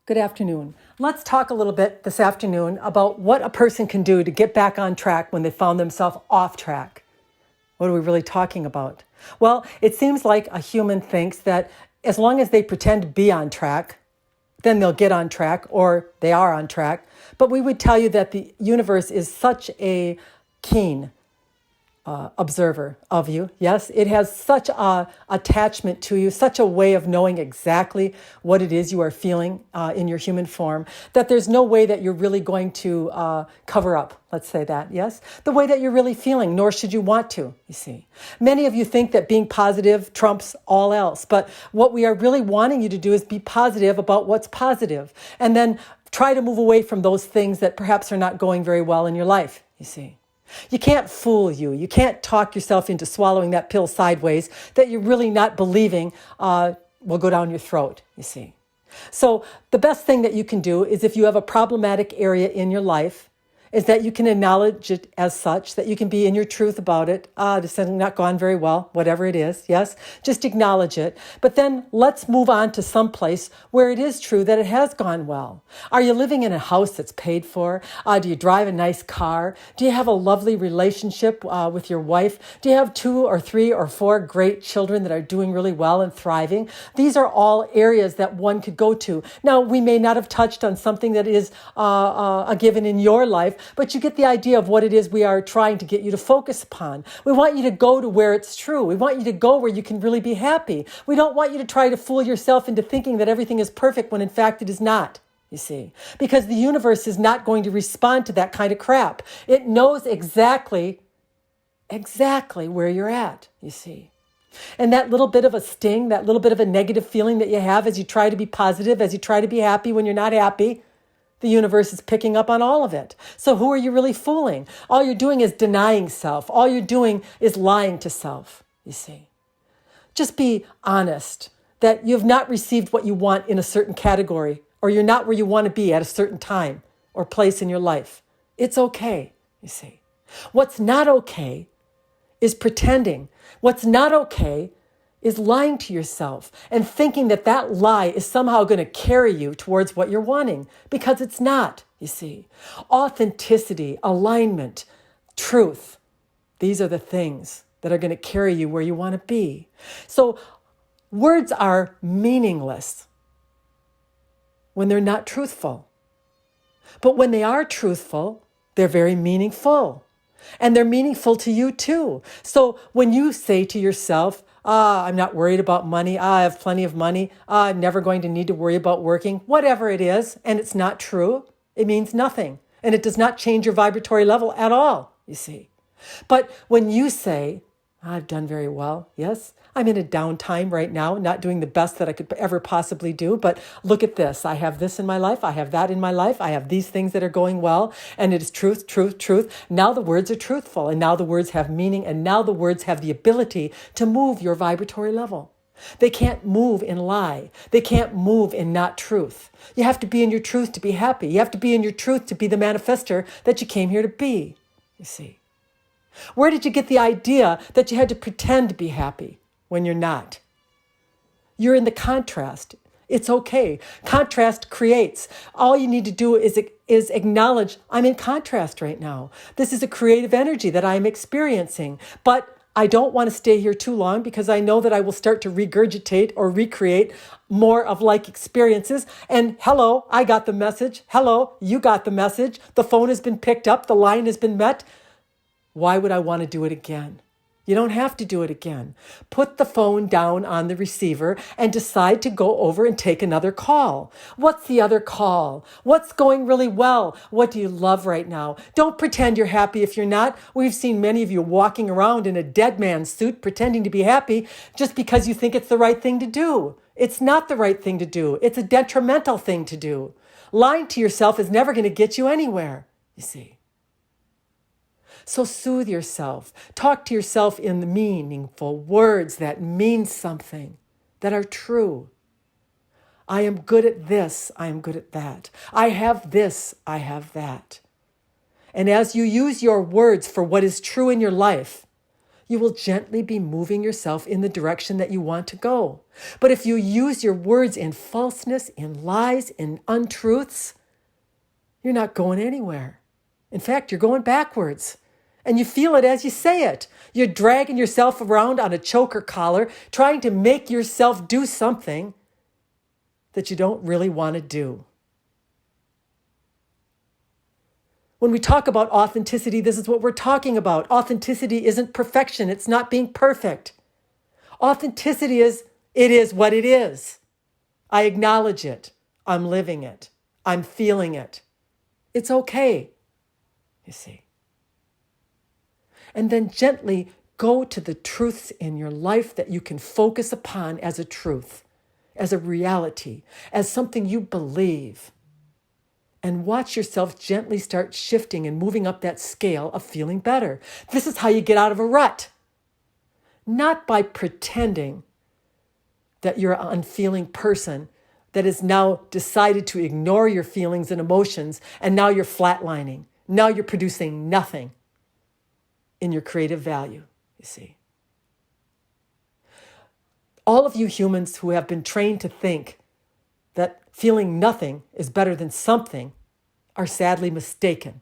Good afternoon. Let's talk a little bit this afternoon about what a person can do to get back on track when they found themselves off track. What are we really talking about? Well, it seems like a human thinks that as long as they pretend to be on track, then they'll get on track or they are on track. But we would tell you that the universe is such a keen observer of you. Yes, it has such a attachment to you, such a way of knowing exactly what it is you are feeling in your human form, that there's no way that you're really going to cover up, let's say that, yes, the way that you're really feeling, nor should you want to, you see. Many of you think that being positive trumps all else, but what we are really wanting you to do is be positive about what's positive, and then try to move away from those things that perhaps are not going very well in your life, you see. You can't fool you. You can't talk yourself into swallowing that pill sideways that you're really not believing will go down your throat, you see. So the best thing that you can do is if you have a problematic area in your life, is that you can acknowledge it as such, that you can be in your truth about it. This has not gone very well, whatever it is, yes? Just acknowledge it. But then let's move on to some place where it is true that it has gone well. Are you living in a house that's paid for? Do you drive a nice car? Do you have a lovely relationship with your wife? Do you have 2 or 3 or 4 great children that are doing really well and thriving? These are all areas that one could go to. Now, we may not have touched on something that is a given in your life, but you get the idea of what it is we are trying to get you to focus upon. We want you to go to where it's true. We want you to go where you can really be happy. We don't want you to try to fool yourself into thinking that everything is perfect when in fact it is not, you see. Because the universe is not going to respond to that kind of crap. It knows exactly where you're at, you see. And that little bit of a sting, that little bit of a negative feeling that you have as you try to be positive, as you try to be happy when you're not happy, the universe is picking up on all of it. So who are you really fooling? All you're doing is denying self. All you're doing is lying to self, you see. Just be honest that you have not received what you want in a certain category, or you're not where you want to be at a certain time or place in your life. It's okay, you see. What's not okay is pretending. What's not okay is lying to yourself and thinking that that lie is somehow going to carry you towards what you're wanting, because it's not, you see. Authenticity, alignment, truth, these are the things that are going to carry you where you want to be. So words are meaningless when they're not truthful. But when they are truthful, they're very meaningful. And they're meaningful to you too. So when you say to yourself, I'm not worried about money. I have plenty of money. I'm never going to need to worry about working. Whatever it is, and it's not true, it means nothing. And it does not change your vibratory level at all, you see. But when you say, I've done very well, yes, I'm in a downtime right now, not doing the best that I could ever possibly do, but look at this. I have this in my life. I have that in my life. I have these things that are going well, and it is truth, truth, truth. Now the words are truthful, and now the words have meaning, and now the words have the ability to move your vibratory level. They can't move in lie. They can't move in not truth. You have to be in your truth to be happy. You have to be in your truth to be the manifester that you came here to be, you see. Where did you get the idea that you had to pretend to be happy when you're not? You're in the contrast. It's okay. Contrast creates. All you need to do is acknowledge, I'm in contrast right now. This is a creative energy that I'm experiencing, but I don't want to stay here too long because I know that I will start to regurgitate or recreate more of like experiences. And hello, I got the message. Hello, you got the message. The phone has been picked up. The line has been met. Why would I want to do it again? You don't have to do it again. Put the phone down on the receiver and decide to go over and take another call. What's the other call? What's going really well? What do you love right now? Don't pretend you're happy if you're not. We've seen many of you walking around in a dead man's suit pretending to be happy just because you think it's the right thing to do. It's not the right thing to do. It's a detrimental thing to do. Lying to yourself is never going to get you anywhere, you see. So soothe yourself. Talk to yourself in the meaningful words that mean something, that are true. I am good at this. I am good at that. I have this. I have that. And as you use your words for what is true in your life, you will gently be moving yourself in the direction that you want to go. But if you use your words in falseness, in lies, in untruths, you're not going anywhere. In fact, you're going backwards. And you feel it as you say it. You're dragging yourself around on a choker collar, trying to make yourself do something that you don't really want to do. When we talk about authenticity, this is what we're talking about. Authenticity isn't perfection. It's not being perfect. Authenticity is, it is what it is. I acknowledge it. I'm living it. I'm feeling it. It's okay, you see. And then gently go to the truths in your life that you can focus upon as a truth, as a reality, as something you believe. And watch yourself gently start shifting and moving up that scale of feeling better. This is how you get out of a rut. Not by pretending that you're an unfeeling person that has now decided to ignore your feelings and emotions, and now you're flatlining. Now you're producing nothing in your creative value, you see. All of you humans who have been trained to think that feeling nothing is better than something are sadly mistaken.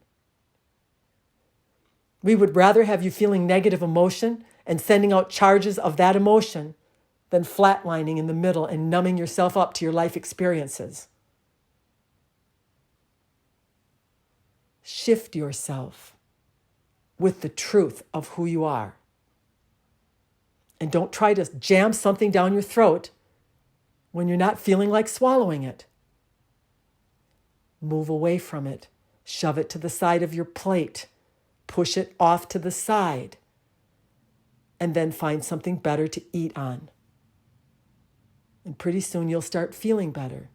We would rather have you feeling negative emotion and sending out charges of that emotion than flatlining in the middle and numbing yourself up to your life experiences. Shift yourself with the truth of who you are. And don't try to jam something down your throat when you're not feeling like swallowing it. Move away from it. Shove it to the side of your plate. Push it off to the side. And then find something better to eat on. And pretty soon you'll start feeling better.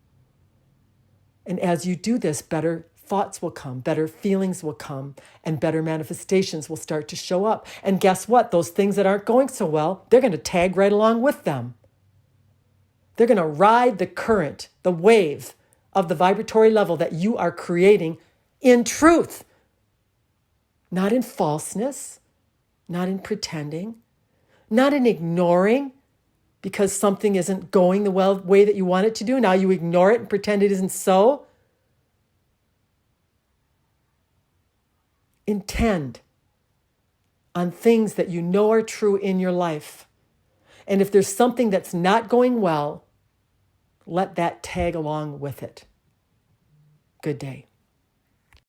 And as you do this, better thoughts will come, better feelings will come, and better manifestations will start to show up. And guess what? Those things that aren't going so well, they're going to tag right along with them. They're going to ride the current, the wave of the vibratory level that you are creating in truth. Not in falseness, not in pretending, not in ignoring because something isn't going the way that you want it to do. Now you ignore it and pretend it isn't so. Intend on things that you know are true in your life. And if there's something that's not going well, let that tag along with it. Good day.